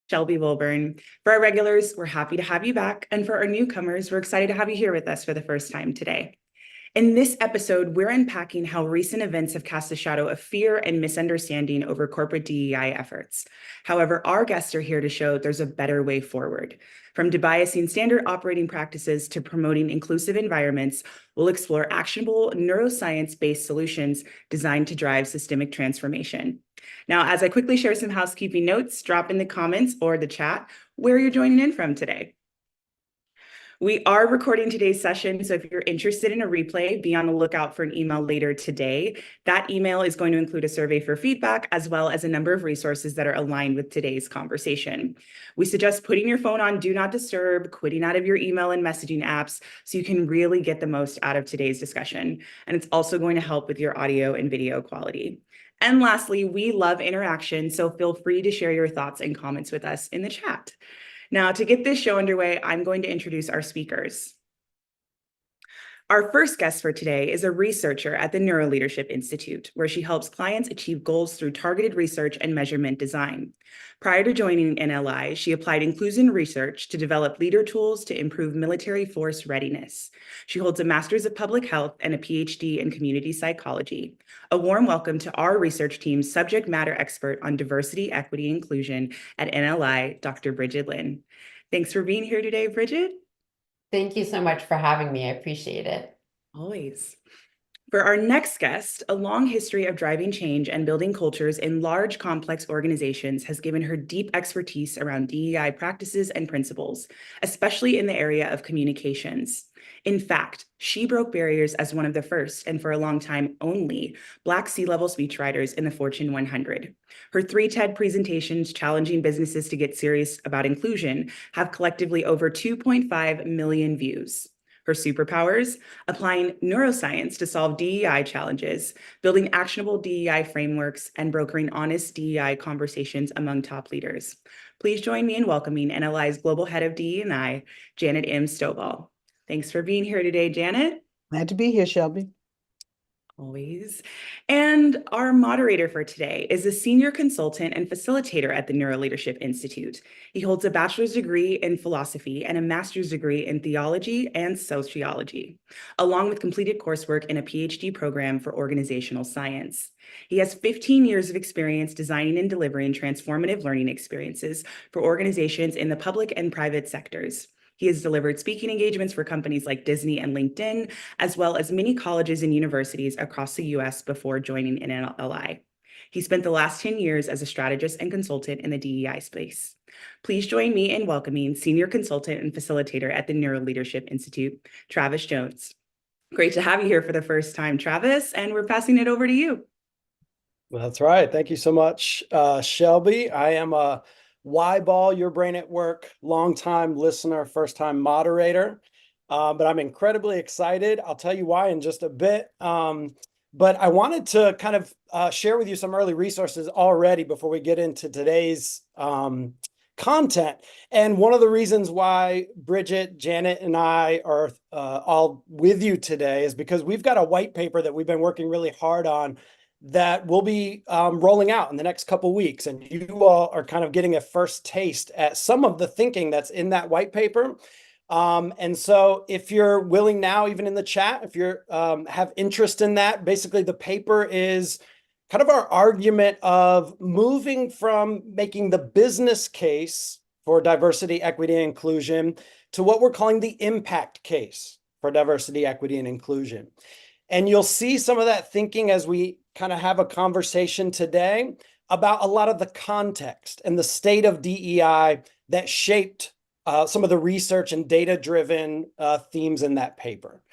Shelby Wilburn. For our regulars, we're happy to have you back. And for our newcomers, we're excited to have you here with us for the first time today. In this episode, we're unpacking how recent events have cast a shadow of fear and misunderstanding over corporate DEI efforts. However, our guests are here to show there's a better way forward. From debiasing standard operating practices to promoting inclusive environments, we'll explore actionable neuroscience-based solutions designed to drive systemic transformation. Now, as I quickly share some housekeeping notes, drop in the comments or the chat where you're joining in from today. We are recording today's session, so if you're interested in a replay, be on the lookout for an email later today. That email is going to include a survey for feedback, as well as a number of resources that are aligned with today's conversation. We suggest putting your phone on Do Not Disturb, quitting out of your email and messaging apps, so you can really get the most out of today's discussion. And it's also going to help with your audio and video quality. And lastly, we love interaction, so feel free to share your thoughts and comments with us in the chat. Now, to get this show underway, I'm going to introduce our speakers. Our first guest for today is a researcher at the Neuroleadership Institute, where she helps clients achieve goals through targeted research and measurement design. Prior to joining NLI, she applied inclusion research to develop leader tools to improve military force readiness. She holds a Master's of Public Health and a PhD in Community Psychology. A warm welcome to our research team's subject matter expert on diversity, equity, and inclusion at NLI, Dr. Bridget Lynn. Thanks for being here today, Bridget. Thank you so much for having me. I appreciate it. Always. For our next guest, a long history of driving change and building cultures in large, complex organizations has given her deep expertise around DEI practices and principles, especially in the area of communications. In fact, she broke barriers as one of the first, and for a long time only, Black C-level speechwriters in the Fortune 100. Her 3 TED presentations challenging businesses to get serious about inclusion have collectively over 2.5 million views. Her superpowers: applying neuroscience to solve DEI challenges, building actionable DEI frameworks, and brokering honest DEI conversations among top leaders. Please join me in welcoming NLI's Global Head of DE&I, Janet M. Stovall. Thanks for being here today, Janet. Glad to be here, Shelby. Always. And our moderator for today is a senior consultant and facilitator at the Neuroleadership Institute. He holds a bachelor's degree in philosophy and a master's degree in theology and sociology, along with completed coursework in a PhD program for organizational science. He has 15 years of experience designing and delivering transformative learning experiences for organizations in the public and private sectors. He has delivered speaking engagements for companies like Disney and LinkedIn, as well as many colleges and universities across the US before joining NLI. He spent the last 10 years as a strategist and consultant in the DEI space. Please join me in welcoming senior consultant and facilitator at the Neuroleadership Institute, Travis Jones. Great to have you here for the first time, Travis, and we're passing it over to you. That's right. Thank you so much, Shelby. I am a Y-Ball, Your Brain at Work, longtime listener, first-time moderator, but I'm incredibly excited. I'll tell you why in just a bit. But I wanted to kind of share with you some early resources already before we get into today's content. And one of the reasons why Bridget, Janet, and I are all with you today is because we've got a white paper that we've been working really hard on that will be rolling out in the next couple of weeks. And you all are kind of getting a first taste at some of the thinking that's in that white paper. And so if you're willing now, even in the chat, if you have interest in that, basically the paper is kind of our argument of moving from making the business case for diversity, equity, and inclusion to what we're calling the impact case for diversity, equity, and inclusion. And you'll see some of that thinking as we kind of have a conversation today about a lot of the context and the state of DEI that shaped some of the research and data-driven themes in that paper.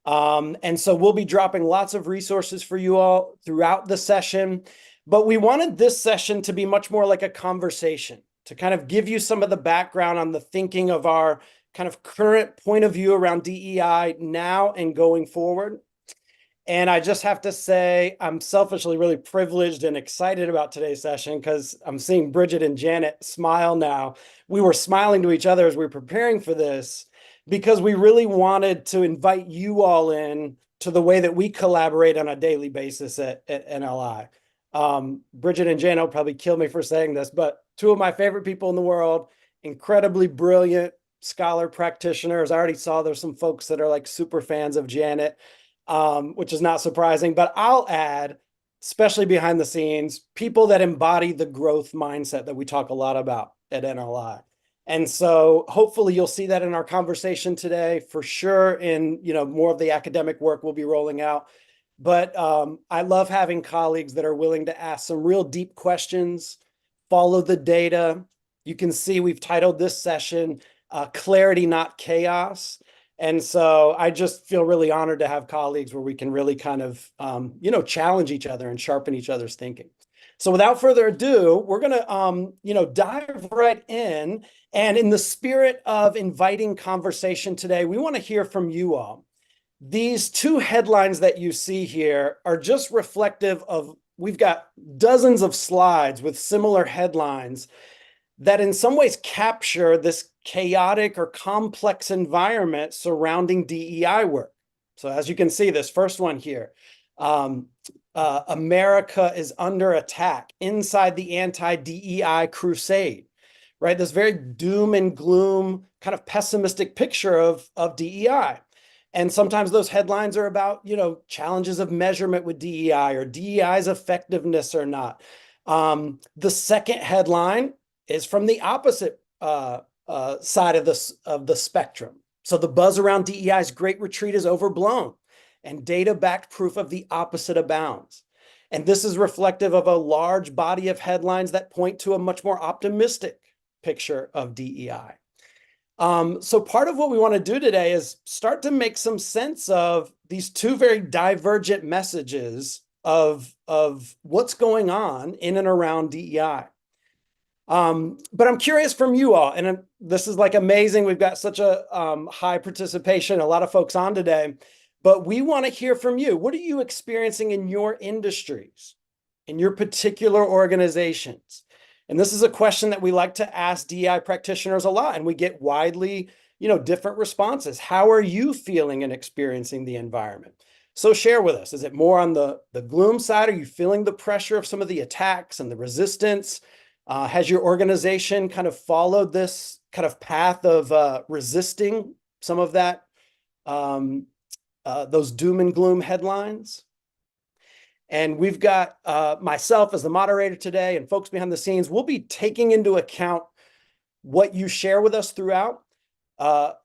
And so we'll be dropping lots of resources for you all throughout the session, but we wanted this session to be much more like a conversation, to kind of give you some of the background on the thinking of our kind of current point of view around DEI now and going forward. And I just have to say, I'm selfishly really privileged and excited about today's session because I'm seeing Bridget and Janet smile now. We were smiling to each other as we were preparing for this because we really wanted to invite you all in to the way that we collaborate on a daily basis at NLI. Bridget and Janet will probably kill me for saying this, but two of my favorite people in the world, incredibly brilliant scholar practitioners. I already saw there's some folks that are like super fans of Janet, which is not surprising, but I'll add, especially behind the scenes, people that embody the growth mindset that we talk a lot about at NLI. And so hopefully you'll see that in our conversation today, for sure. In, more of the academic work we'll be rolling out. But I love having colleagues that are willing to ask some real deep questions, follow the data. You can see we've titled this session Clarity, Not Chaos. And so I just feel really honored to have colleagues where we can really kind of, challenge each other and sharpen each other's thinking. So without further ado, we're going to, dive right in. And in the spirit of inviting conversation today, we want to hear from you all. These two headlines that you see here are just reflective of, we've got dozens of slides with similar headlines that in some ways capture this chaotic or complex environment surrounding DEI work. So as you can see, this first one here, America is under attack inside the anti-DEI crusade, right? This very doom and gloom kind of pessimistic picture of DEI. And sometimes those headlines are about, challenges of measurement with DEI or DEI's effectiveness or not. The second headline is from the opposite side of the spectrum. So the buzz around DEI's great retreat is overblown, and data-backed proof of the opposite abounds. And this is reflective of a large body of headlines that point to a much more optimistic picture of DEI. So part of what we want to do today is start to make some sense of these two very divergent messages of what's going on in and around DEI. But I'm curious from you all, and this is like amazing. We've got such a high participation, a lot of folks on today, but we want to hear from you. What are you experiencing in your industries, in your particular organizations? And this is a question that we like to ask DEI practitioners a lot, and we get widely, different responses. How are you feeling and experiencing the environment? So share with us. Is it more on the gloom side? Are you feeling the pressure of some of the attacks and the resistance? Has your organization kind of followed this kind of path of resisting some of that, those doom and gloom headlines? And we've got myself as the moderator today and folks behind the scenes. We'll be taking into account what you share with us throughout.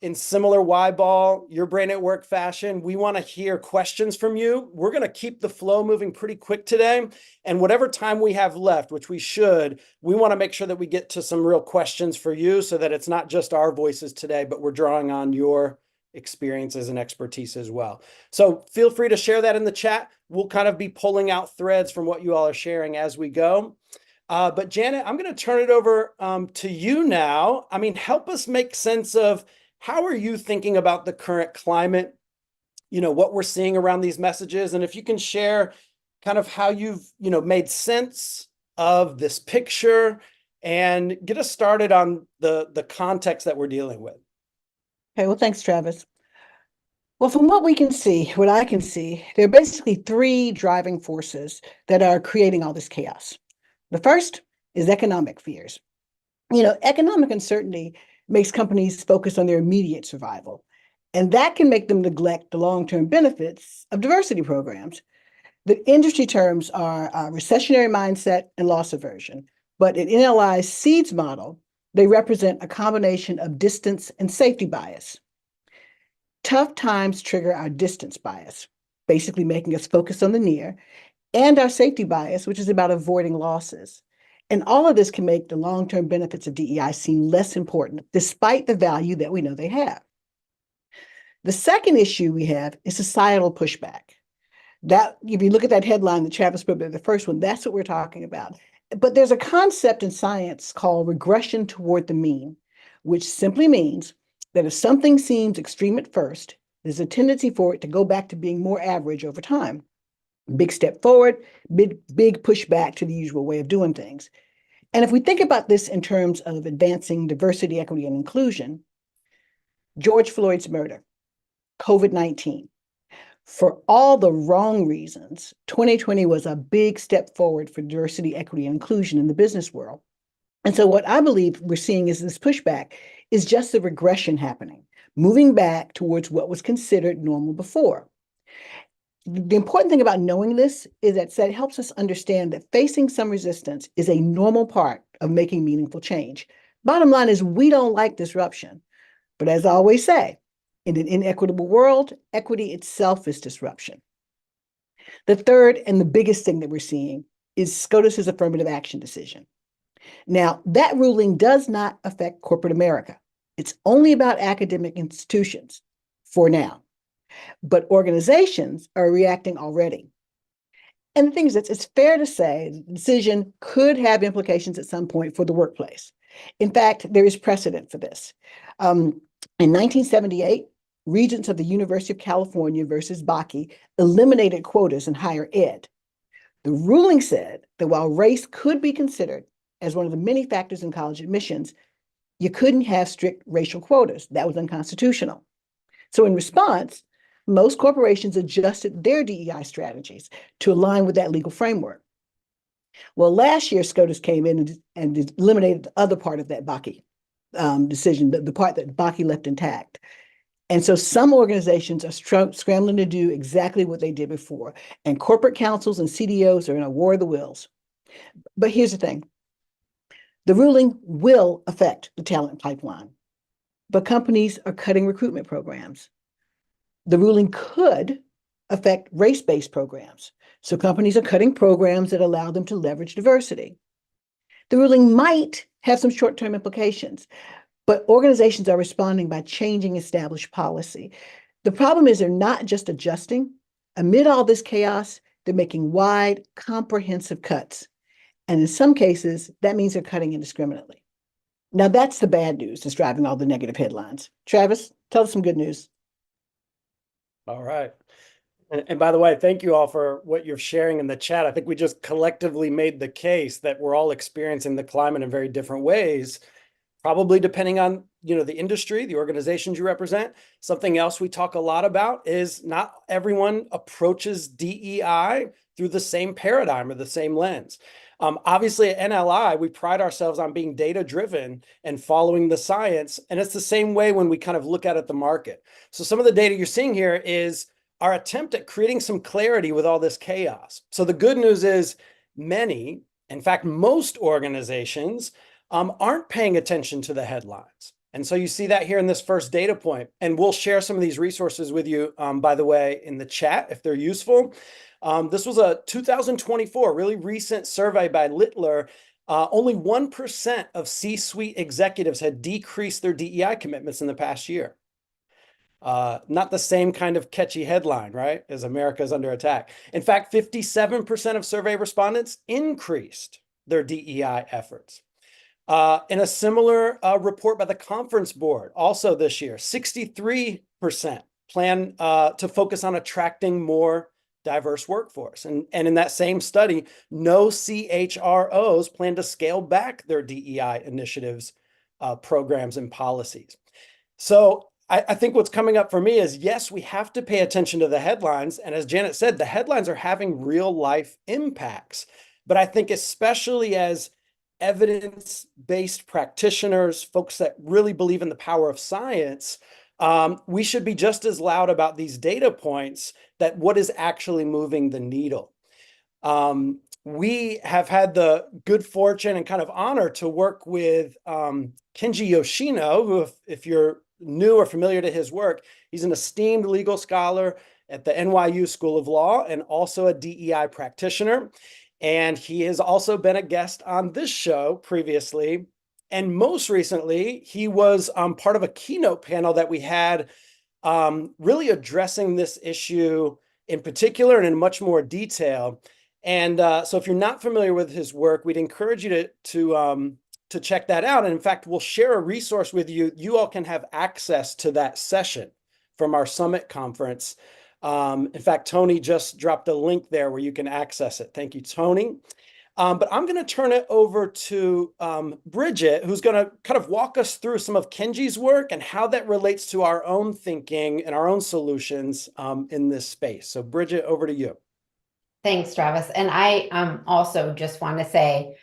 In similar Y-ball, your brain at work fashion, we want to hear questions from you. We're going to keep the flow moving pretty quick today. And whatever time we have left, which we should, we want to make sure that we get to some real questions for you so that it's not just our voices today, but we're drawing on your experiences and expertise as well. So feel free to share that in the chat. We'll kind of be pulling out threads from what you all are sharing as we go. But Janet, I'm going to turn it over to you now. I mean, help us make sense of how are you thinking about the current climate, what we're seeing around these messages. And if you can share kind of how you've, made sense of this picture and get us started on the context that we're dealing with. Okay, well, thanks, Travis. Well, from what we can see, what I can see, there are basically three driving forces that are creating all this chaos. The first is economic fears. Economic uncertainty makes companies focus on their immediate survival, and that can make them neglect the long-term benefits of diversity programs. The industry terms are recessionary mindset and loss aversion, but in NLI's SEEDS model, they represent a combination of distance and safety bias. Tough times trigger our distance bias, basically making us focus on the near, and our safety bias, which is about avoiding losses. And all of this can make the long-term benefits of DEI seem less important, despite the value that we know they have. The second issue we have is societal pushback. That, if you look at that headline that Travis put in the first one, that's what we're talking about. But there's a concept in science called regression toward the mean, which simply means that if something seems extreme at first, there's a tendency for it to go back to being more average over time. Big step forward, big push back to the usual way of doing things. And if we think about this in terms of advancing diversity, equity, and inclusion, George Floyd's murder, COVID-19, for all the wrong reasons, 2020 was a big step forward for diversity, equity, and inclusion in the business world. And so what I believe we're seeing is this pushback is just a regression happening, moving back towards what was considered normal before. The important thing about knowing this is that it helps us understand that facing some resistance is a normal part of making meaningful change. Bottom line is we don't like disruption. But as I always say, in an inequitable world, equity itself is disruption. The third and the biggest thing that we're seeing is SCOTUS's affirmative action decision. Now, that ruling does not affect corporate America. It's only about academic institutions for now. But organizations are reacting already. And the thing is, it's fair to say the decision could have implications at some point for the workplace. In fact, there is precedent for this. In 1978, Regents of the University of California versus Bakke eliminated quotas in higher ed. The ruling said that while race could be considered as one of the many factors in college admissions, you couldn't have strict racial quotas. That was unconstitutional. So in response, most corporations adjusted their DEI strategies to align with that legal framework. Well, last year, SCOTUS came in and eliminated the other part of that Bakke decision, the part that Bakke left intact. And so some organizations are scrambling to do exactly what they did before. And corporate councils and CDOs are in a war of the wills. But here's the thing. The ruling will affect the talent pipeline, but companies are cutting recruitment programs. The ruling could affect race-based programs. So companies are cutting programs that allow them to leverage diversity. The ruling might have some short-term implications, but organizations are responding by changing established policy. The problem is they're not just adjusting. Amid all this chaos, they're making wide, comprehensive cuts. And in some cases, that means they're cutting indiscriminately. Now, that's the bad news that's driving all the negative headlines. Travis, tell us some good news. All right. And by the way, thank you all for what you're sharing in the chat. I think we just collectively made the case that we're all experiencing the climate in very different ways, probably depending on, the industry, the organizations you represent. Something else we talk a lot about is not everyone approaches DEI through the same paradigm or the same lens. Obviously at NLI, we pride ourselves on being data-driven and following the science. And it's the same way when we kind of look at the market. So some of the data you're seeing here is our attempt at creating some clarity with all this chaos. So the good news is many, in fact, most organizations aren't paying attention to the headlines. And so you see that here in this first data point. And we'll share some of these resources with you, by the way, in the chat if they're useful. This was a 2024, really recent survey by Littler. Only 1% of C-suite executives had decreased their DEI commitments in the past year. Not the same kind of catchy headline, right? As America's under attack. In fact, 57% of survey respondents increased their DEI efforts. In a similar report by the Conference Board, also this year, 63% plan to focus on attracting more diverse workforce. And in that same study, no CHROs plan to scale back their DEI initiatives, programs, and policies. So I think what's coming up for me is, yes, we have to pay attention to the headlines. And as Janet said, the headlines are having real life impacts. But I think especially as evidence-based practitioners, folks that really believe in the power of science, we should be just as loud about these data points that what is actually moving the needle. We have had the good fortune and kind of honor to work with Kenji Yoshino, who, if you're new or familiar to his work, he's an esteemed legal scholar at the NYU School of Law and also a DEI practitioner. And he has also been a guest on this show previously. And most recently, he was part of a keynote panel that we had really addressing this issue in particular and in much more detail. And so if you're not familiar with his work, we'd encourage you to check that out. And in fact, we'll share a resource with you. You all can have access to that session from our summit conference. In fact, Tony just dropped a link there where you can access it. Thank you, Tony. But I'm going to turn it over to Bridget, who's going to kind of walk us through some of Kenji's work and how that relates to our own thinking and our own solutions in this space. So Bridget, over to you. Thanks, Travis. And I also just want to say,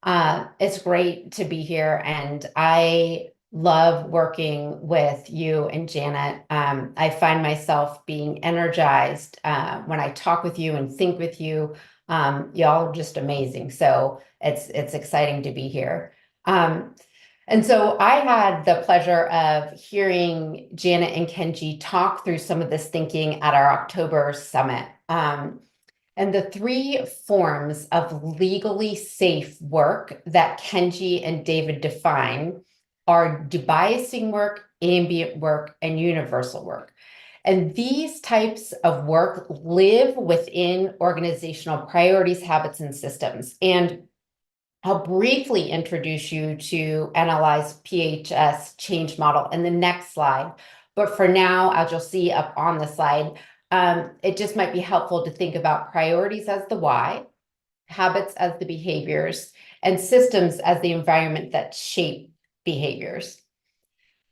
It's great to be here, and I love working with you and Janet. I find myself being energized when I talk with you and think with you. Y'all are just amazing. So it's exciting to be here. And so I had the pleasure of hearing Janet and Kenji talk through some of this thinking at our October summit. And the three forms of legally safe work that Kenji and David define are debiasing work, ambient work, and universal work. And these types of work live within organizational priorities, habits, and systems. And I'll briefly introduce you to analyze PHS Change Model in the next slide. But for now, as you'll see up on the slide, it just might be helpful to think about priorities as the why, habits as the behaviors, and systems as the environment that shape behaviors.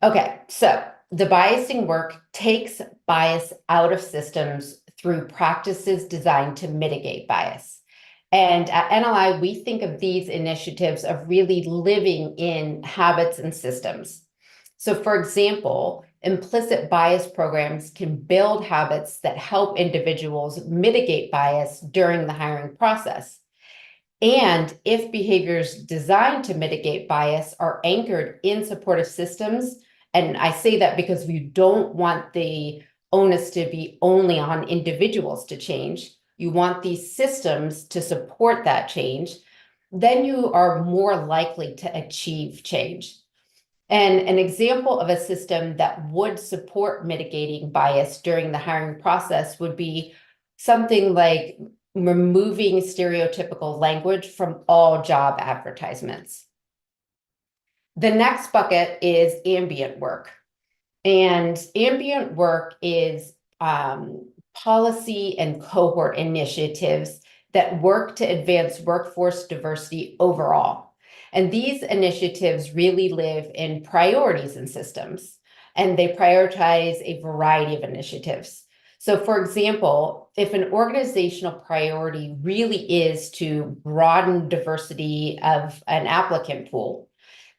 Okay, so the biasing work takes bias out of systems through practices designed to mitigate bias. And at NLI, we think of these initiatives of really living in habits and systems. So for example, implicit bias programs can build habits that help individuals mitigate bias during the hiring process. And if behaviors designed to mitigate bias are anchored in supportive systems, and I say that because we don't want the onus to be only on individuals to change, you want these systems to support that change, then you are more likely to achieve change. And an example of a system that would support mitigating bias during the hiring process would be something like removing stereotypical language from all job advertisements. The next bucket is ambient work. And ambient work is policy and cohort initiatives that work to advance workforce diversity overall. And these initiatives really live in priorities and systems, and they prioritize a variety of initiatives. So for example, if an organizational priority really is to broaden diversity of an applicant pool,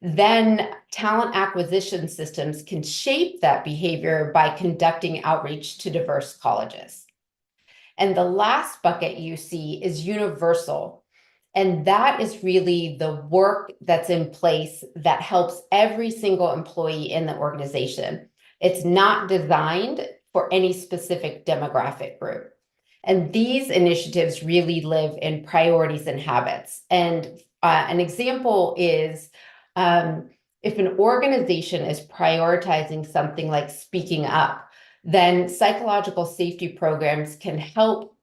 then talent acquisition systems can shape that behavior by conducting outreach to diverse colleges. And the last bucket you see is universal. And that is really the work that's in place that helps every single employee in the organization. It's not designed for any specific demographic group. And these initiatives really live in priorities and habits. And an example is if an organization is prioritizing something like speaking up, then psychological safety programs can help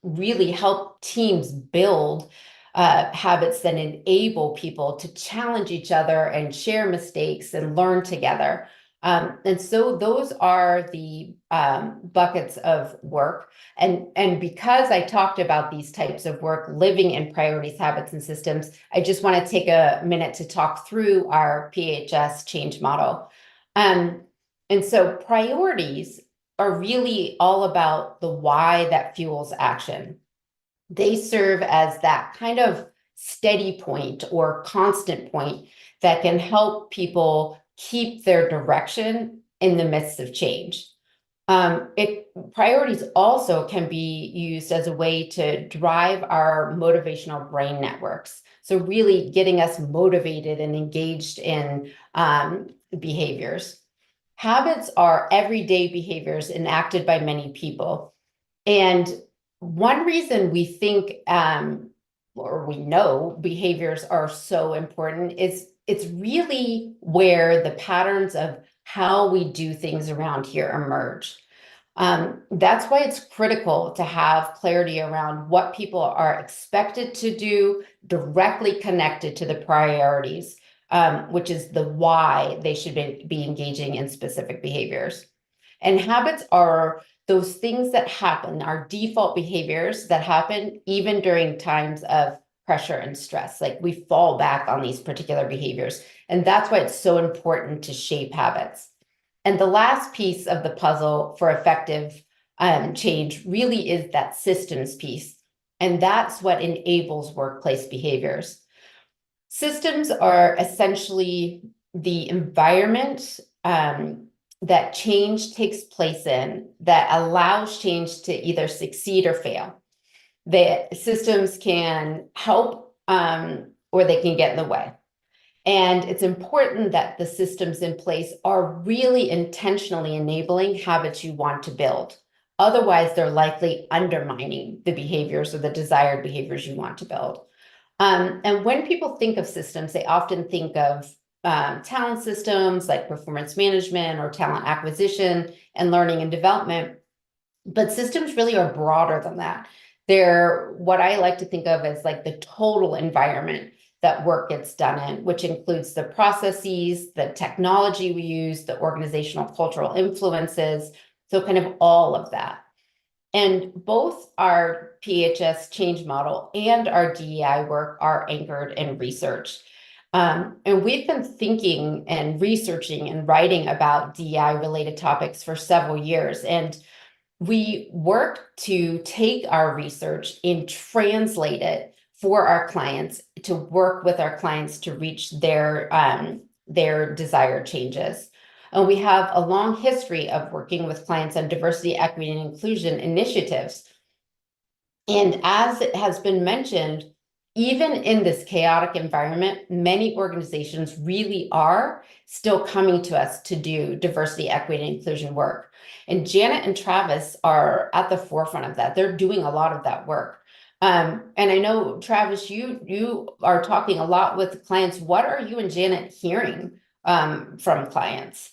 really help teams build habits that enable people to challenge each other and share mistakes and learn together. And so those are the buckets of work. And because I talked about these types of work living in priorities, habits, and systems, I just want to take a minute to talk through our PHS change model. And so priorities are really all about the why that fuels action. They serve as that kind of steady point or constant point that can help people keep their direction in the midst of change. Priorities also can be used as a way to drive our motivational brain networks. So really getting us motivated and engaged in behaviors. Habits are everyday behaviors enacted by many people. And one reason we think or we know behaviors are so important is it's really where the patterns of how we do things around here emerge. That's why it's critical to have clarity around what people are expected to do directly connected to the priorities, which is the why they should be engaging in specific behaviors. And habits are those things that happen, our default behaviors that happen even during times of pressure and stress. Like we fall back on these particular behaviors. And that's why it's so important to shape habits. And the last piece of the puzzle for effective change really is that systems piece. And that's what enables workplace behaviors. Systems are essentially the environment that change takes place in that allows change to either succeed or fail. The systems can help or they can get in the way. And it's important that the systems in place are really intentionally enabling habits you want to build. Otherwise, they're likely undermining the behaviors or the desired behaviors you want to build. And when people think of systems, they often think of talent systems like performance management or talent acquisition and learning and development. But systems really are broader than that. They're what I like to think of as like the total environment that work gets done in, which includes the processes, the technology we use, the organizational cultural influences. So kind of all of that. And both our PHS change model and our DEI work are anchored in research. And we've been thinking and researching and writing about DEI related topics for several years. And we work to take our research and translate it for our clients, to work with our clients to reach their desired changes. And we have a long history of working with clients on diversity, equity, and inclusion initiatives. And as it has been mentioned, even in this chaotic environment, many organizations really are still coming to us to do diversity, equity, and inclusion work. And Janet and Travis are at the forefront of that. They're doing a lot of that work. And I know, Travis, you are talking a lot with clients. What are you and Janet hearing from clients?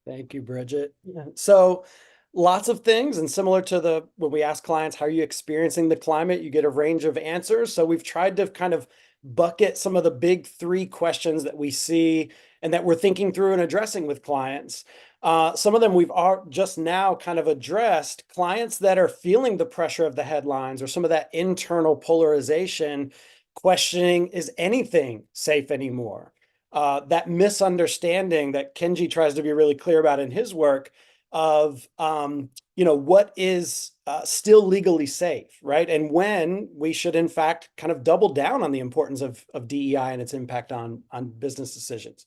Thank you, Bridget. So lots of things, and similar to when we ask clients, how are you experiencing the climate? You get a range of answers. So we've tried to kind of bucket some of the big three questions that we see and that we're thinking through and addressing with clients. Some of them we've just now kind of addressed. Clients that are feeling the pressure of the headlines or some of that internal polarization, questioning, is anything safe anymore? That misunderstanding that Kenji tries to be really clear about in his work of, what is still legally safe, right? And when we should, in fact, kind of double down on the importance of DEI and its impact on business decisions.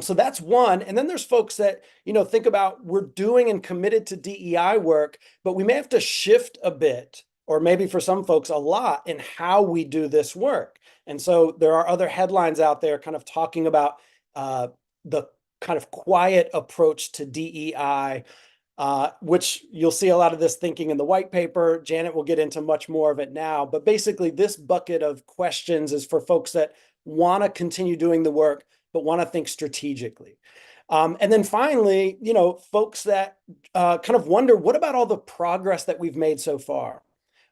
So that's one. And then there's folks that, think about, we're doing and committed to DEI work, but we may have to shift a bit, or maybe for some folks a lot, in how we do this work. And so there are other headlines out there kind of talking about the kind of quiet approach to DEI, which you'll see a lot of this thinking in the white paper. Janet will get into much more of it now. But basically, this bucket of questions is for folks that want to continue doing the work, but want to think strategically. And then finally, folks that kind of wonder, what about all the progress that we've made so far?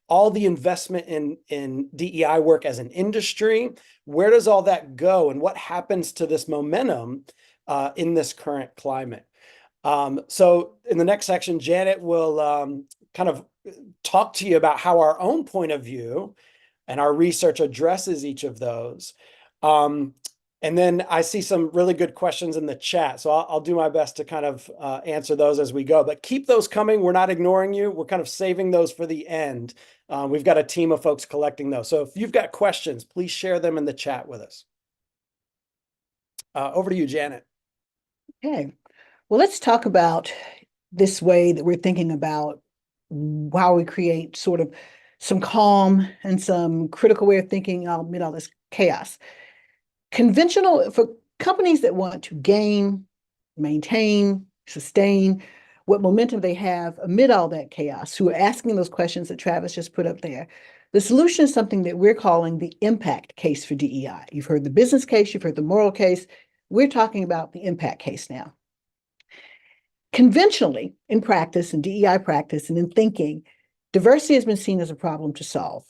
All the investment in DEI work as an industry, where does all that go? And what happens to this momentum in this current climate? So in the next section, Janet will kind of talk to you about how our own point of view and our research addresses each of those. And then I see some really good questions in the chat. So I'll do my best to kind of answer those as we go, but keep those coming. We're not ignoring you. We're kind of saving those for the end. We've got a team of folks collecting those. So if you've got questions, please share them in the chat with us. Over to you, Janet. Okay. Well, let's talk about this way that we're thinking about how we create sort of some calm and some critical way of thinking amid all this chaos. Conventional, for companies that want to gain, maintain, sustain what momentum they have amid all that chaos, who are asking those questions that Travis just put up there, the solution is something that we're calling the impact case for DEI. You've heard the business case, you've heard the moral case. We're talking about the impact case now. Conventionally, in practice, in DEI practice, and in thinking, diversity has been seen as a problem to solve.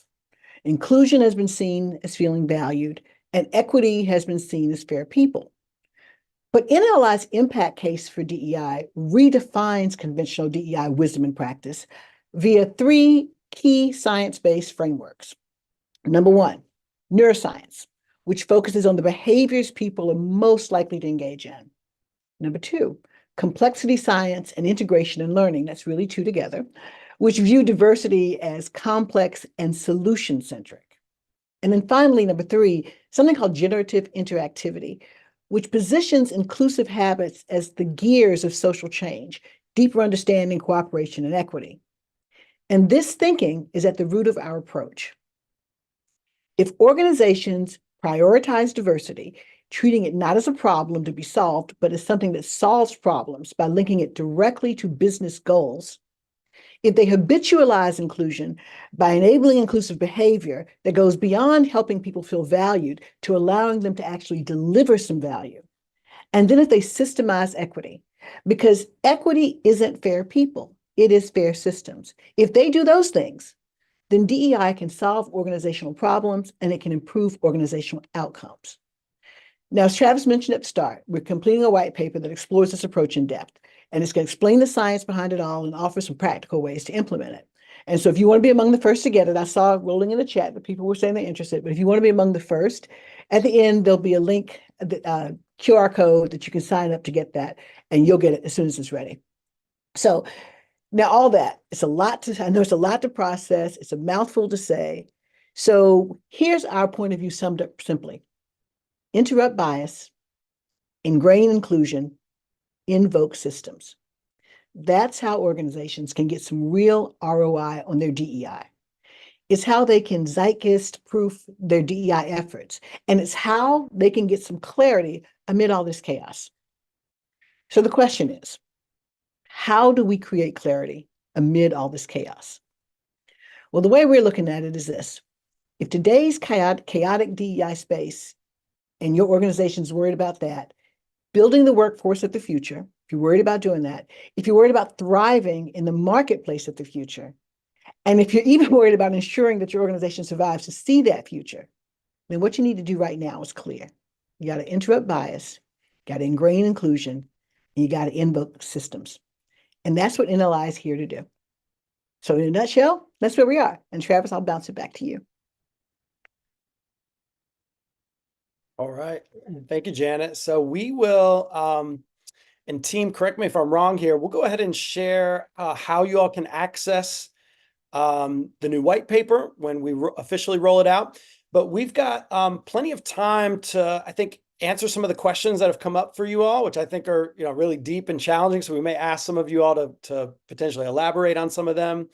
Inclusion has been seen as feeling valued, and equity has been seen as fair people. But NLI's impact case for DEI redefines conventional DEI wisdom and practice via three key science-based frameworks. Number one, neuroscience, which focuses on the behaviors people are most likely to engage in. Number two, complexity science and integration and learning, that's really two together, which view diversity as complex and solution-centric. And then finally, number 3, something called generative interactivity, which positions inclusive habits as the gears of social change, deeper understanding, cooperation, and equity. And this thinking is at the root of our approach. If organizations prioritize diversity, treating it not as a problem to be solved, but as something that solves problems by linking it directly to business goals, if they habitualize inclusion by enabling inclusive behavior that goes beyond helping people feel valued to allowing them to actually deliver some value, and then if they systemize equity, because equity isn't fair people, it is fair systems. If they do those things, then DEI can solve organizational problems and it can improve organizational outcomes. Now, as Travis mentioned at the start, we're completing a white paper that explores this approach in depth, and it's going to explain the science behind it all and offer some practical ways to implement it. And so if you want to be among the first to get it, I saw rolling in the chat that people were saying they're interested, but if you want to be among the first, at the end, there'll be a link, QR code that you can sign up to get that, and you'll get it as soon as it's ready. So now all that, I know it's a lot to process. It's a mouthful to say. So here's our point of view summed up simply. Interrupt bias, ingrain inclusion, invoke systems. That's how organizations can get some real ROI on their DEI. It's how they can zeitgeist-proof their DEI efforts, and it's how they can get some clarity amid all this chaos. So the question is, how do we create clarity amid all this chaos? Well, the way we're looking at it is this. If today's chaotic DEI space and your organization's worried about that, building the workforce of the future, if you're worried about doing that, if you're worried about thriving in the marketplace of the future, and if you're even worried about ensuring that your organization survives to see that future, then what you need to do right now is clear. You got to interrupt bias, got to ingrain inclusion, and you got to invoke systems. And that's what NLI is here to do. So in a nutshell, that's where we are. And Travis, I'll bounce it back to you. All right. Thank you, Janet. So we will, and team, correct me if I'm wrong here, we'll go ahead and share how you all can access the new white paper when we officially roll it out. But we've got plenty of time to, I think, answer some of the questions that have come up for you all, which I think are, really deep and challenging. So we may ask some of you all to potentially elaborate on some of them.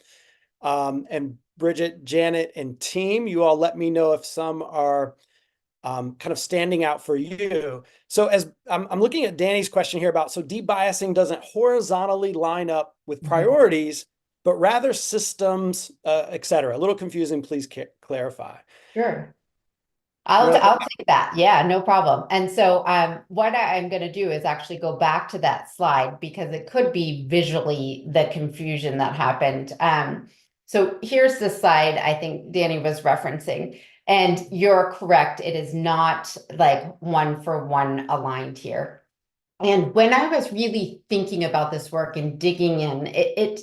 And Bridget, Janet, and team, you all let me know if some are kind of standing out for you. So as I'm looking at Danny's question here about, so debiasing doesn't horizontally line up with priorities, but rather systems, et cetera. A little confusing, please clarify. Sure. I'll take that. Yeah, no problem. And so what I'm going to do is actually go back to that slide because it could be visually the confusion that happened. So here's the slide I think Danny was referencing. And you're correct. It is not like one for one aligned here. And when I was really thinking about this work and digging in,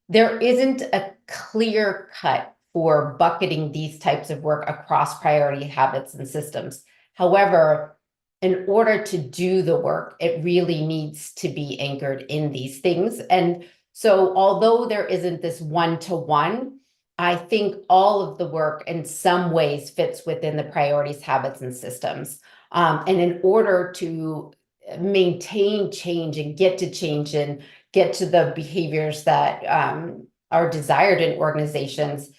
there isn't a clear cut for bucketing these types of work across priority habits and systems. However, in order to do the work, it really needs to be anchored in these things. And so although there isn't this one-to-one, I think all of the work in some ways fits within the priorities, habits, and systems. And in order to maintain change and get to change and get to the behaviors that are desired in organizations,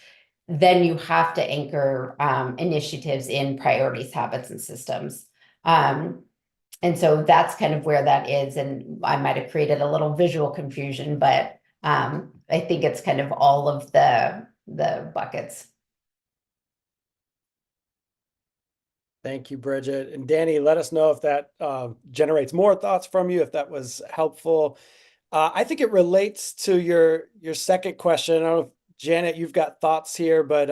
then you have to anchor initiatives in priorities, habits, and systems. And so that's kind of where that is. And I might have created a little visual confusion, but I think it's kind of all of the buckets. Thank you, Bridget. And Danny, let us know if that generates more thoughts from you, if that was helpful. I think it relates to your second question. I don't know if Janet, you've got thoughts here, but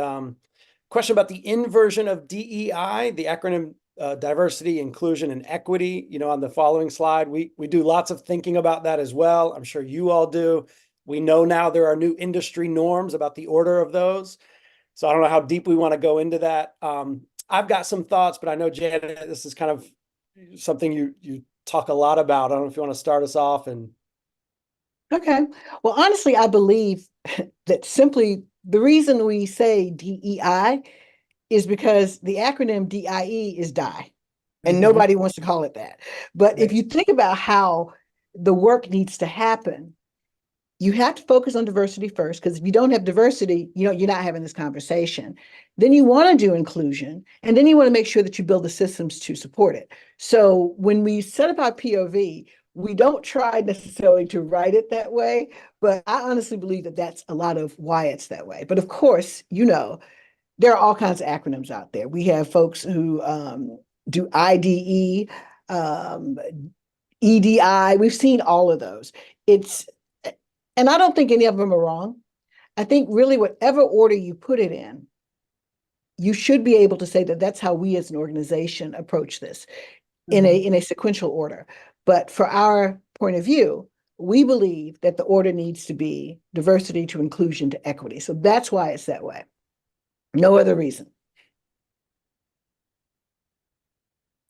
question about the inversion of DEI, the acronym diversity, inclusion, and equity. On the following slide, we do lots of thinking about that as well. I'm sure you all do. We know now there are new industry norms about the order of those. So I don't know how deep we want to go into that. I've got some thoughts, but I know, Janet, this is kind of something you talk a lot about. I don't know if you want to start us off. Okay. Well, honestly, I believe that simply the reason we say DEI is because the acronym DIE is die, and Mhm. nobody wants to call it that. But if Right. you think about how the work needs to happen, you have to focus on diversity first, because if you don't have diversity, you're not having this conversation. Then you want to do inclusion, and then you want to make sure that you build the systems to support it. So when we set up our POV, we don't try necessarily to write it that way, but I honestly believe that that's a lot of why it's that way. But of course, there are all kinds of acronyms out there. We have folks who do IDE, um, EDI. We've seen all of those. And I don't think any of them are wrong. I think really whatever order you put it in, you should be able to say that that's how we as an organization approach this in a sequential order. But for our point of view, we believe that the order needs to be diversity to inclusion to equity. So that's why it's that way. No other reason.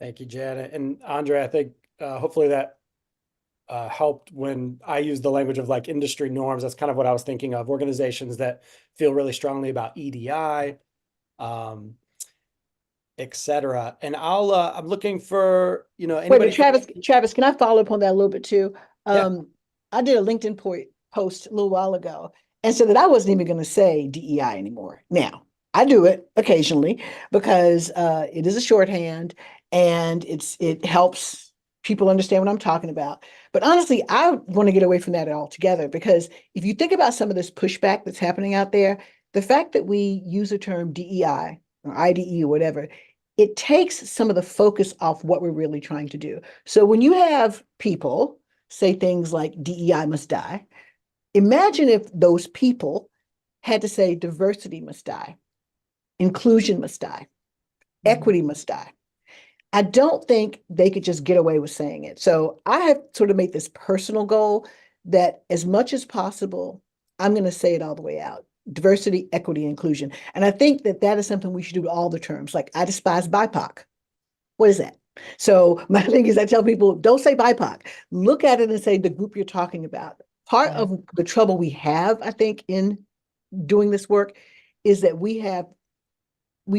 Thank you, Janet. And Andre, I think hopefully that helped when I use the language of like industry norms. That's kind of what I was thinking of, organizations that feel really strongly about EDI, et cetera. And I'm looking for, Wait a anybody. minute, Travis, can I follow up on that a little bit too? Yeah. I did a LinkedIn post a little while ago and said that I wasn't even going to say DEI anymore. Now, I do it occasionally because it is a shorthand and it helps people understand what I'm talking about. But honestly, I want to get away from that altogether, because if you think about some of this pushback that's happening out there, the fact that we use the term DEI or IDE or whatever, it takes some of the focus off what we're really trying to do. So when you have people say things like DEI must die, imagine if those people had to say diversity must die, inclusion must die, equity must die. I don't think they could just get away with saying it. So I have sort of made this personal goal that as much as possible, I'm going to say it all the way out. Diversity, equity, inclusion. And I think that that is something we should do with all the terms. Like, I despise BIPOC. What is that? So my thing is, I tell people, don't say BIPOC. Look at it and say the group you're talking about. Part of the trouble we have, I think, in doing this work is that we've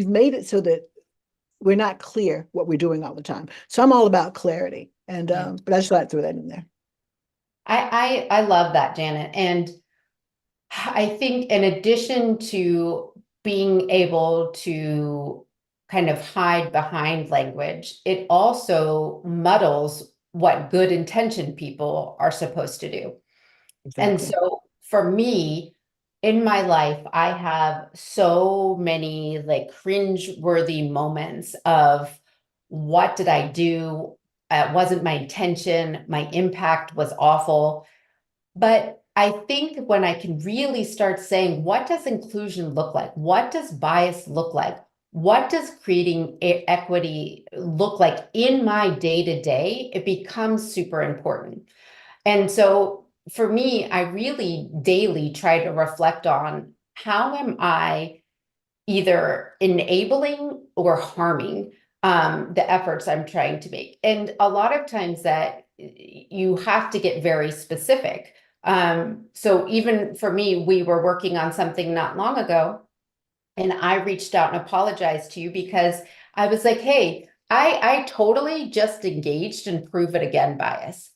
made it so that we're not clear what we're doing all the time. So I'm all about clarity. And but I just thought I'd throw that in there. I love that, Janet. And I think in addition to being able to kind of hide behind language, it also muddles what good intentioned people are supposed to do. And so for me, in my life, I have so many like cringe-worthy moments of what did I do? It wasn't my intention. My impact was awful. But I think when I can really start saying, what does inclusion look like? What does bias look like? What does creating equity look like in my day-to-day? It becomes super important. And so for me, I really daily try to reflect on how am I either enabling or harming the efforts I'm trying to make. And a lot of times that you have to get very specific. So even for me, we were working on something not long ago, and I reached out and apologized to you because I was like, hey, I totally just engaged in prove it again bias.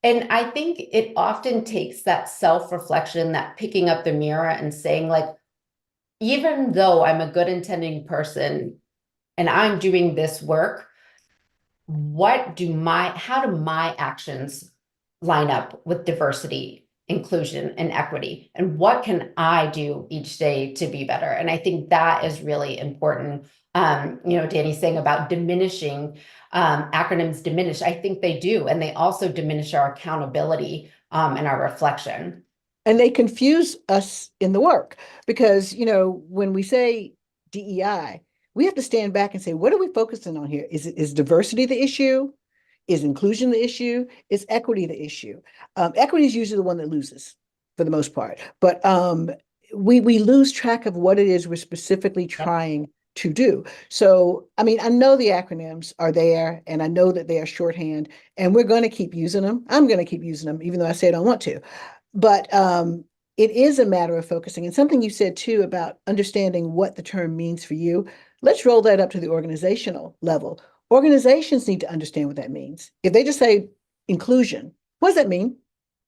And I think it often takes that self-reflection, that picking up the mirror and saying, like, even though I'm a good intending person and I'm doing this work, how do my actions line up with diversity, inclusion, and equity? And what can I do each day to be better? And I think that is really important. Danny's saying about diminishing, acronyms diminish. I think they do. And they also diminish our accountability and our reflection. And they confuse us in the work because, when we say DEI, we have to stand back and say, what are we focusing on here? Is diversity the issue? Is inclusion the issue? Is equity the issue? Equity is usually the one that loses for the most part, but we lose track of what it is we're specifically trying to do. So, I mean, I know the acronyms are there and I know that they are shorthand and we're going to keep using them. I'm going to keep using them, even though I say I don't want to. But it is a matter of focusing. And something you said too about understanding what the term means for you. Let's roll that up to the organizational level. Organizations need to understand what that means. If they just say inclusion, what does that mean?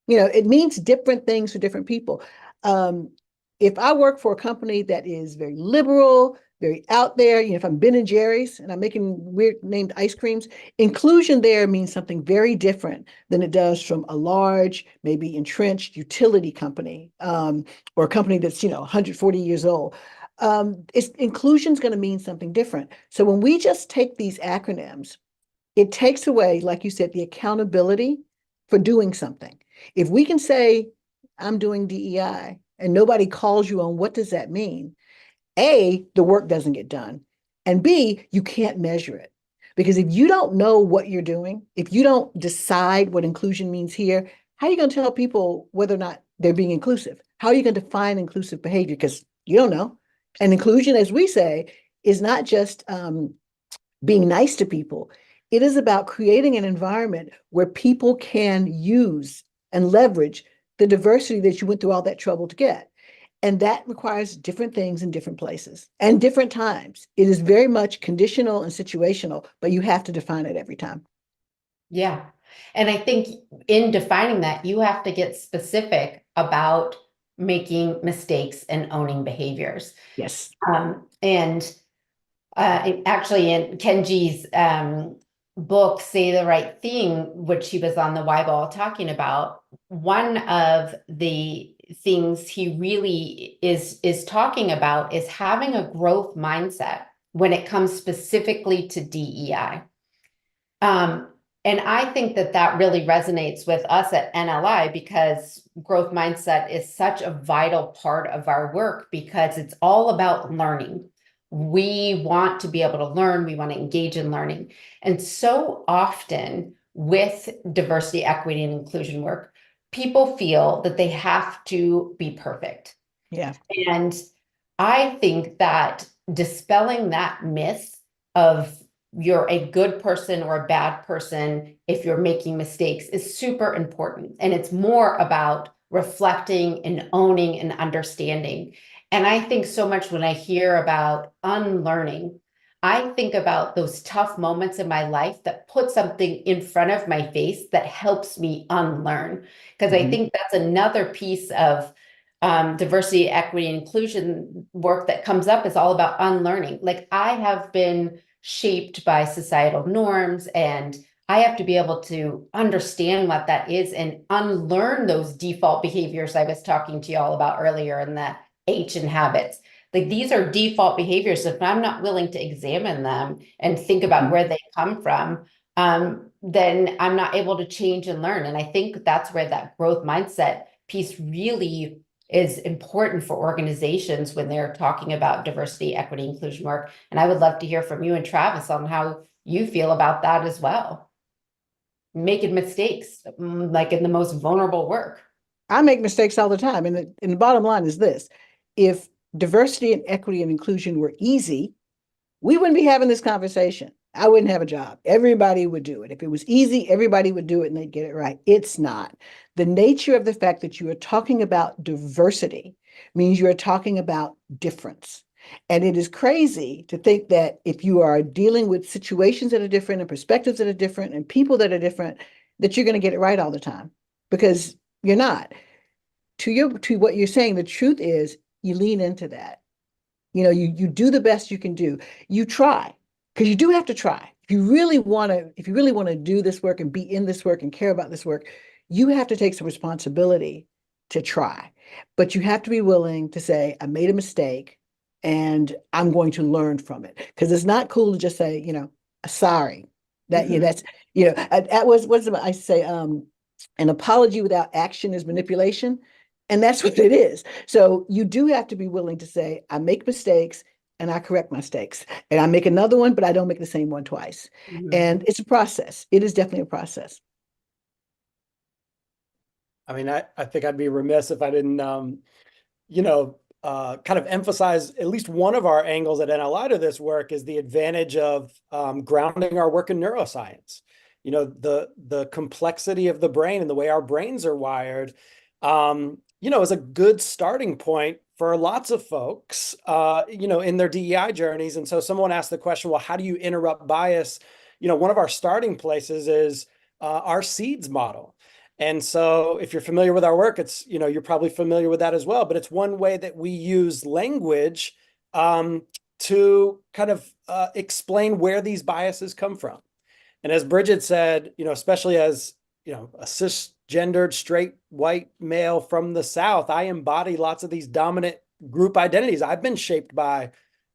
It means different things for different people. If I work for a company that is very liberal, very out there, if I'm Ben and Jerry's and I'm making weird named ice creams, inclusion there means something very different than it does from a large, maybe entrenched utility company, or a company that's 140 years old. Inclusion is going to mean something different. So when we just take these acronyms, it takes away, like you said, the accountability for doing something. If we can say, I'm doing DEI, and nobody calls you on what does that mean, A, the work doesn't get done. And B, you can't measure it. Because if you don't know what you're doing, if you don't decide what inclusion means here, how are you going to tell people whether or not they're being inclusive? How are you going to define inclusive behavior? Because you don't know. And inclusion, as we say, is not just being nice to people. It is about creating an environment where people can use and leverage the diversity that you went through all that trouble to get. And that requires different things in different places and different times. It is very much conditional and situational, but you have to define it every time. Yeah. And I think in defining that, you have to get specific about making mistakes and owning behaviors. Yes. And actually in Kenji's book, Say the Right Thing, which he was on the Y Ball talking about, one of the things he really is talking about is having a growth mindset when it comes specifically to DEI. And I think that really resonates with us at NLI because growth mindset is such a vital part of our work because it's all about learning. We want to be able to learn. We want to engage in learning. And so often with diversity, equity, and inclusion work, people feel that they have to be perfect. Yeah. And I think that dispelling that myth of you're a good person or a bad person if you're making mistakes is super important. And it's more about reflecting and owning and understanding. And I think so much when I hear about unlearning, I think about those tough moments in my life that put something in front of my face that helps me unlearn. Because I think that's another piece of diversity, equity, and inclusion work that comes up is all about unlearning. Like I have been shaped by societal norms and I have to be able to understand what that is and unlearn those default behaviors I was talking to you all about earlier in the H and habits. Like these are default behaviors. If I'm not willing to examine them and think about where they come from, then I'm not able to change and learn. And I think that's where that growth mindset piece really is important for organizations when they're talking about diversity, equity, inclusion work. And I would love to hear from you and Travis on how you feel about that as well. Making mistakes, like in the most vulnerable work. I make mistakes all the time. And the bottom line is this: if diversity and equity and inclusion were easy, we wouldn't be having this conversation. I wouldn't have a job. Everybody would do it. If it was easy, everybody would do it and they'd get it right. It's not. The nature of the fact that you are talking about diversity means you are talking about difference. And it is crazy to think that if you are dealing with situations that are different and perspectives that are different and people that are different, that you're going to get it right all the time, because you're not. To what you're saying, the truth is you lean into that. You do the best you can do. You try, because you do have to try. If you really want to do this work and be in this work and care about this work, you have to take some responsibility to try. But you have to be willing to say, I made a mistake and I'm going to learn from it. Because it's not cool to just say, sorry. That's, that was, what's I say, an apology without action is manipulation. And that's what it is. So you do have to be willing to say, I make mistakes and I correct my mistakes. And I make another one, but I don't make the same one twice. And it's a process. It is definitely a process. I mean, I think I'd be remiss if I didn't, kind of emphasize at least one of our angles at NLI to this work is the advantage of grounding our work in neuroscience. The complexity of the brain and the way our brains are wired, is a good starting point for lots of folks, in their DEI journeys. And so someone asked the question, well, how do you interrupt bias? One of our starting places is our seeds model. And so if you're familiar with our work, it's, you're probably familiar with that as well, but it's one way that we cis language to kind of explain where these biases come from. And as Bridget said, especially as, a cisgendered, straight, white male from the South, I embody lots of these dominant group identities. I've been shaped by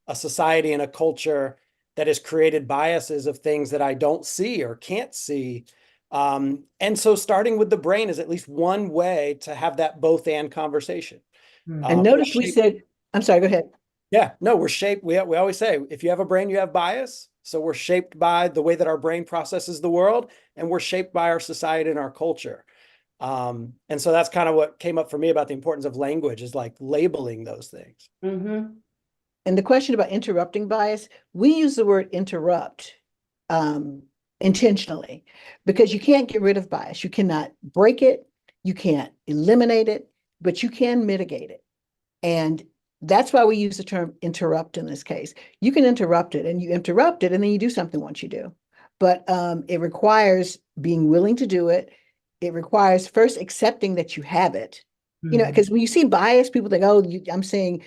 a society and a culture that has created biases of things that I don't see or can't see. And so starting with the brain is at least one way to have that both and conversation. And notice we said, I'm sorry, go ahead. Yeah, no, we're shaped. We always say, if you have a brain, you have bias. So we're shaped by the way that our brain processes the world, and we're shaped by our society and our culture. And so that's kind of what came up for me about the importance of language, is like labeling those things. Mm-hmm. And the question about interrupting bias, we use the word interrupt intentionally, because you can't get rid of bias. You cannot break it, you can't eliminate it, but you can mitigate it. And that's why we use the term interrupt in this case. You can interrupt it, and you interrupt it, and then you do something once you do. But it requires being willing to do it. It requires first accepting that you have it. Because when you see bias, people think, oh, I'm saying,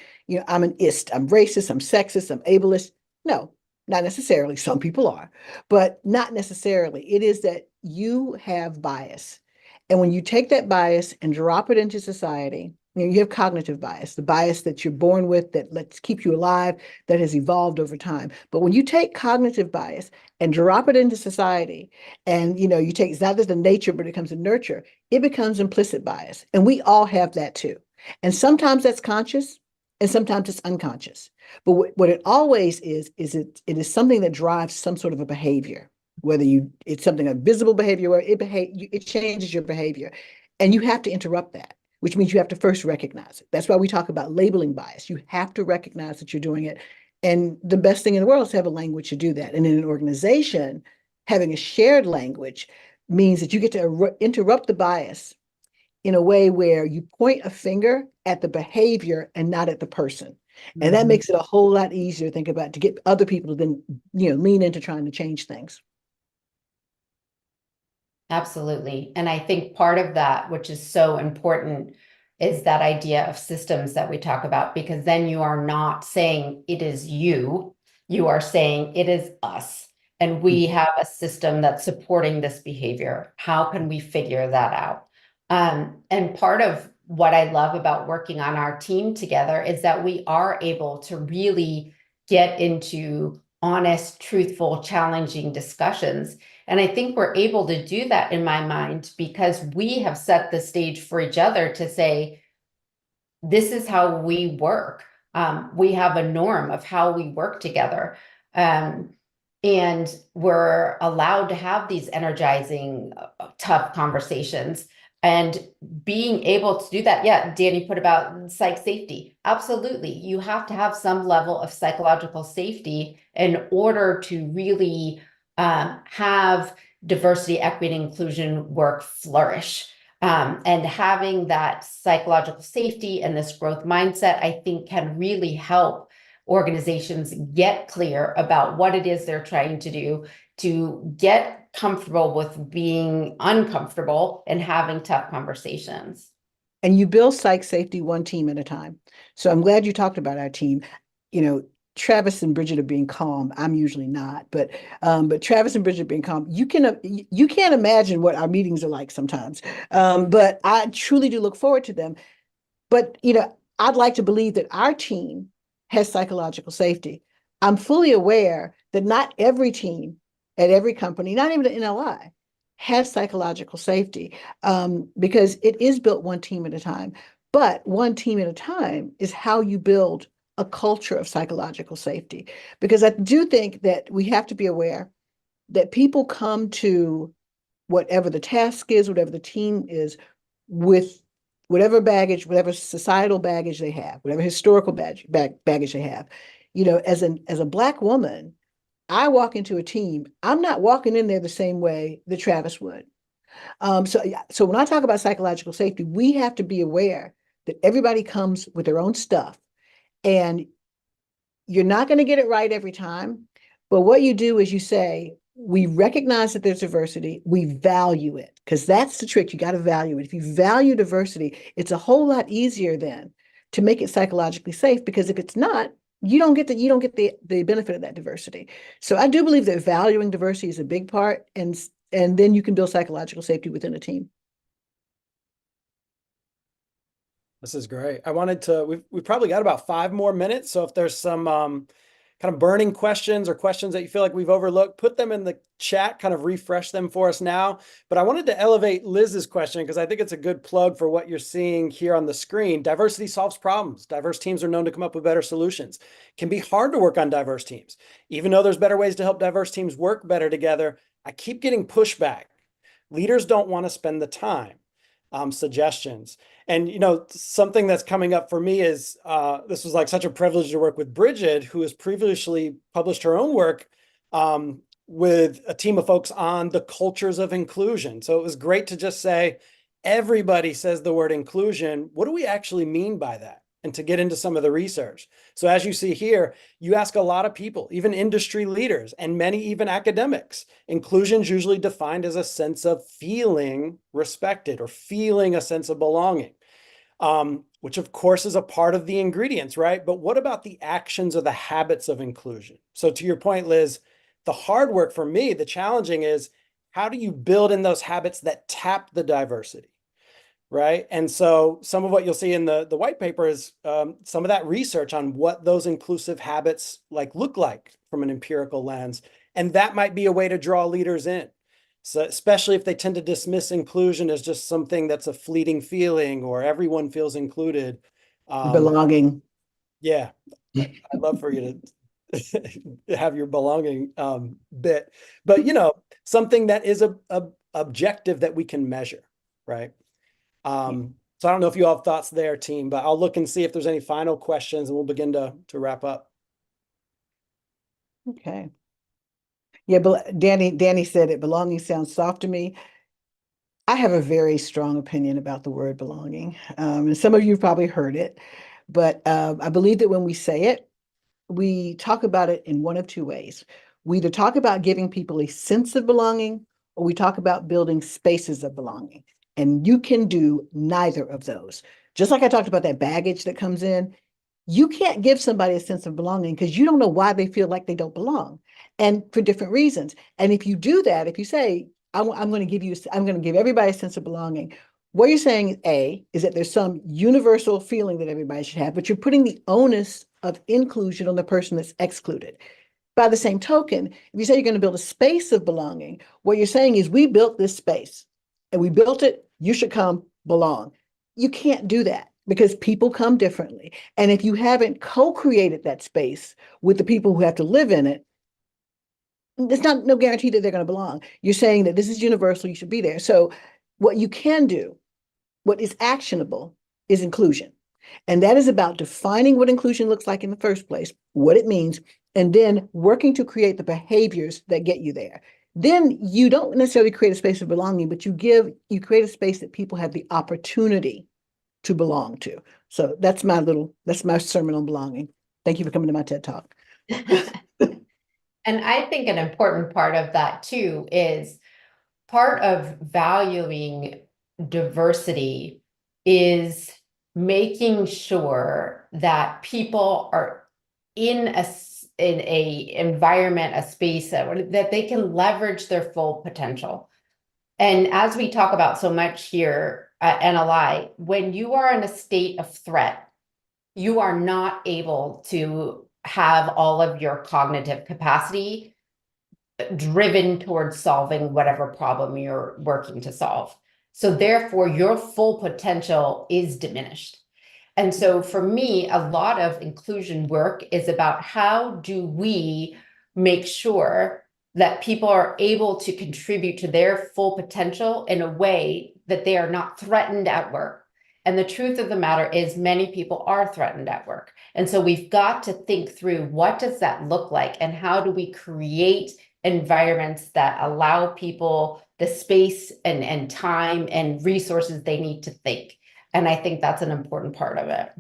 I'm an ist, I'm racist, I'm sexist, I'm ableist. No, not necessarily. Some people are, but not necessarily. It is that you have bias. And when you take that bias and drop it into society, you have cognitive bias, the bias that you're born with that lets keep you alive, that has evolved over time. But when you take cognitive bias and drop it into society, and you take, it's not just the nature, but it becomes a nurture, it becomes implicit bias. And we all have that too. And sometimes that's conscious, and sometimes it's unconscious. But what it always is it is something that drives some sort of a behavior, whether it's something, a visible behavior, where it changes your behavior. And you have to interrupt that, which means you have to first recognize it. That's why we talk about labeling bias. You have to recognize that you're doing it. And the best thing in the world is to have a language to do that. And in an organization, having a shared language means that you get to interrupt the bias in a way where you point a finger at the behavior and not at the person. And that makes it a whole lot easier to think about, to get other people to then, lean into trying to change things. Absolutely. And I think part of that, which is so important, is that idea of systems that we talk about, because then you are not saying it is you are saying it is us. And we have a system that's supporting this behavior. How can we figure that out? And part of what I love about working on our team together is that we are able to really get into honest, truthful, challenging discussions. And I think we're able to do that, in my mind, because we have set the stage for each other to say, this is how we work. We have a norm of how we work together. And we're allowed to have these energizing, tough conversations. And being able to do that, yeah, Danny put about psych safety. Absolutely. You have to have some level of psychological safety in order to really have diversity, equity, and inclusion work flourish. And having that psychological safety and this growth mindset, I think, can really help organizations get clear about what it is they're trying to do, to get comfortable with being uncomfortable and having tough conversations. And you build psych safety one team at a time. So I'm glad you talked about our team. Travis and Bridget are being calm. I'm usually not, but Travis and Bridget being calm. You can't imagine what our meetings are like sometimes. But I truly do look forward to them. But I'd like to believe that our team has psychological safety. I'm fully aware that not every team at every company, not even the NLI, has psychological safety, because it is built one team at a time. But one team at a time is how you build a culture of psychological safety. Because I do think that we have to be aware that people come to whatever the task is, whatever the team is, with whatever baggage, whatever societal baggage they have, whatever historical baggage they have. As a Black woman, I walk into a team, I'm not walking in there the same way that Travis would. So when I talk about psychological safety, we have to be aware that everybody comes with their own stuff. And you're not going to get it right every time. But what you do is you say, we recognize that there's diversity, we value it, because that's the trick. You got to value it. If you value diversity, it's a whole lot easier then to make it psychologically safe, because if it's not, you don't get the benefit of that diversity. So I do believe that valuing diversity is a big part, and then you can build psychological safety within a team. This is great. I wanted to, we've probably got about 5 more minutes. So if there's some kind of burning questions or questions that you feel like we've overlooked, put them in the chat, kind of refresh them for us now. But I wanted to elevate Liz's question because I think it's a good plug for what you're seeing here on the screen. Diversity solves problems. Diverse teams are known to come up with better solutions. It can be hard to work on diverse teams. Even though there's better ways to help diverse teams work better together, I keep getting pushback. Leaders don't want to spend the time. Suggestions. And, something that's coming up for me is this was like such a privilege to work with Bridget, who has previously published her own work with a team of folks on the cultures of inclusion. So it was great to just say, everybody says the word inclusion. What do we actually mean by that? And to get into some of the research. So as you see here, you ask a lot of people, even industry leaders and many even academics. Inclusion is usually defined as a sense of feeling respected or feeling a sense of belonging, which of course is a part of the ingredients, right? But what about the actions or the habits of inclusion? So to your point, Liz, the hard work for me, the challenging is, how do you build in those habits that tap the diversity? Right. And so some of what you'll see in the white paper is some of that research on what those inclusive habits look like from an empirical lens. And that might be a way to draw leaders in. So especially if they tend to dismiss inclusion as just something that's a fleeting feeling or everyone feels included. Belonging. Yeah. I'd love for you to have your belonging bit, but something that is a objective that we can measure. Right. So I don't know if you all have thoughts there, team, but I'll look and see if there's any final questions and we'll begin to wrap up. Okay. Yeah, but Danny said it, belonging sounds soft to me. I have a very strong opinion about the word belonging. And some of you have probably heard it, but I believe that when we say it, we talk about it in one of two ways. We either talk about giving people a sense of belonging, or we talk about building spaces of belonging. And you can do neither of those. Just like I talked about that baggage that comes in, you can't give somebody a sense of belonging because you don't know why they feel like they don't belong, and for different reasons. And if you do that, if you say, I'm going to give everybody a sense of belonging, what you're saying, is that there's some universal feeling that everybody should have, but you're putting the onus of inclusion on the person that's excluded. By the same token, if you say you're going to build a space of belonging, what you're saying is, we built this space and we built it, you should come belong. You can't do that because people come differently. And if you haven't co-created that space with the people who have to live in it, there's no guarantee that they're going to belong. You're saying that this is universal, you should be there. So what you can do, what is actionable, is inclusion. And that is about defining what inclusion looks like in the first place, what it means, and then working to create the behaviors that get you there. Then you don't necessarily create a space of belonging, but you create a space that people have the opportunity to belong to. So that's my sermon on belonging. Thank you for coming to my TED Talk. And I think an important part of that too is part of valuing diversity is making sure that people are in a environment, a space that they can leverage their full potential. And as we talk about so much here at NLI, when you are in a state of threat, you are not able to have all of your cognitive capacity driven towards solving whatever problem you're working to solve. So therefore, your full potential is diminished. And so for me, a lot of inclusion work is about how do we make sure that people are able to contribute to their full potential in a way that they are not threatened at work. And the truth of the matter is many people are threatened at work. And so we've got to think through, what does that look like? And how do we create environments that allow people the space and time and resources they need to think? And I think that's an important part of it.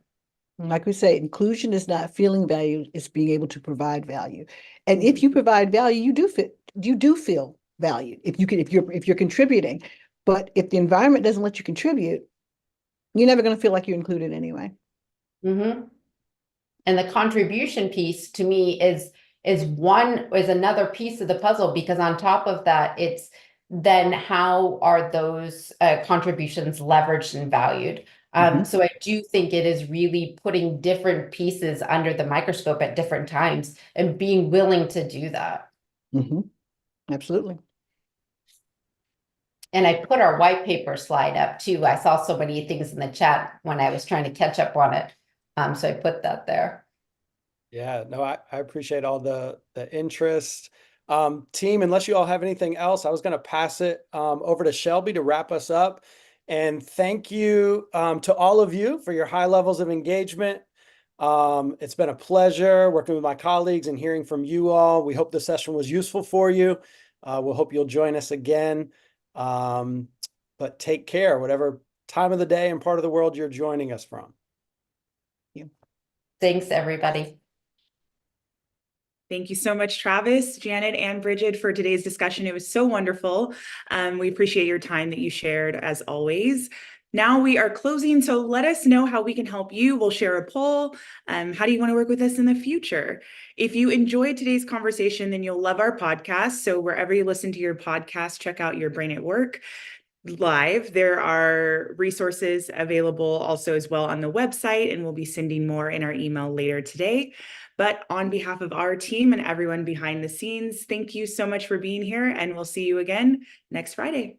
Like we say, inclusion is not feeling valued, it's being able to provide value. And if you provide value, you do feel valued if you're contributing. But if the environment doesn't let you contribute, you're never going to feel like you're included anyway. Mm-hmm. And the contribution piece to me is another piece of the puzzle, because on top of that, it's then how are those contributions leveraged and valued? So I do think it is really putting different pieces under the microscope at different times and being willing to do that. Absolutely. And I put our white paper slide up too. I saw so many things in the chat when I was trying to catch up on it. So I put that there. Yeah, no, I appreciate all the interest. Team, unless you all have anything else, I was going to pass it over to Shelby to wrap us up. And thank you to all of you for your high levels of engagement. It's been a pleasure working with my colleagues and hearing from you all. We hope the session was useful for you. We'll hope you'll join us again. But take care, whatever time of the day and part of the world you're joining us from. Thanks, everybody. Thank you so much, Travis, Janet, and Bridget, for today's discussion. It was so wonderful. We appreciate your time that you shared, as always. Now we are closing, so let us know how we can help you. We'll share a poll. How do you want to work with us in the future? If you enjoyed today's conversation, then you'll love our podcast. So wherever you listen to your podcast, check out Your Brain at Work live. There are resources available also as well on the website, and we'll be sending more in our email later today. But on behalf of our team and everyone behind the scenes, thank you so much for being here, and we'll see you again next Friday.